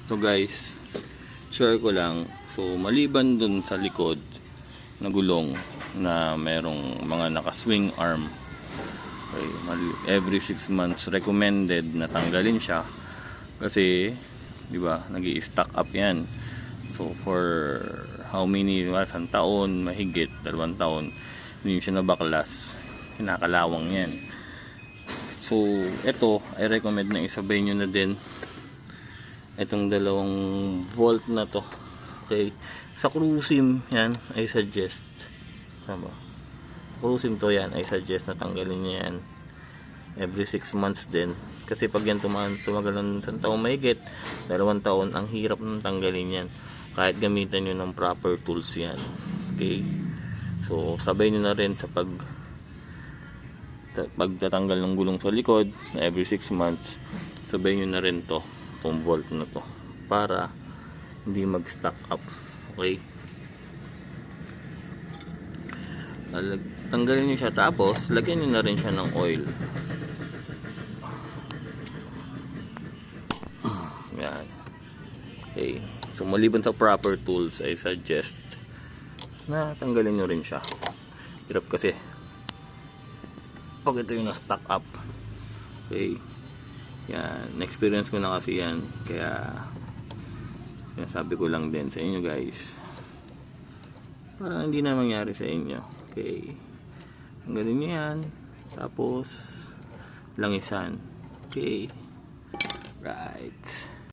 So guys, share ko lang. So maliban dun sa likod na gulong na merong mga naka-swing arm, okay, every 6 months recommended na tanggalin siya kasi di ba nag-i-stack up yan. So for how many, isang taon, mahigit 2 taon, hindi siya nabaklas, kinakalawang yan. So ito, I recommend na isabay nyo na din itong 2 volt na to. Okay, sa cruising yan, I suggest, tama, cruising to yan, I suggest na tanggalin nyo yan every 6 months din. Kasi pag yan tumagal ng 1 taon mahigit, 2 taon, ang hirap nang tanggalin yan kahit gamitan nyo ng proper tools yan. Okay, so sabay nyo na rin sa pagtatanggal ng gulong sa likod na every 6 months, sabay nyo na rin to, itong volt na to, para hindi mag-stack up. Okay, tanggalin nyo siya, tapos lagyan nyo na rin siya ng oil. Yan. Okay, so maliban sa proper tools, I suggest na tanggalin nyo rin siya. Hirap kasi pag ito yung na-stack up. Okay, yan, na-experience ko na kasi yan, kaya sabi ko lang din sa inyo guys, para hindi na mangyari sa inyo. Okay, tanggalin nyo yan, tapos langisan. Okay, right.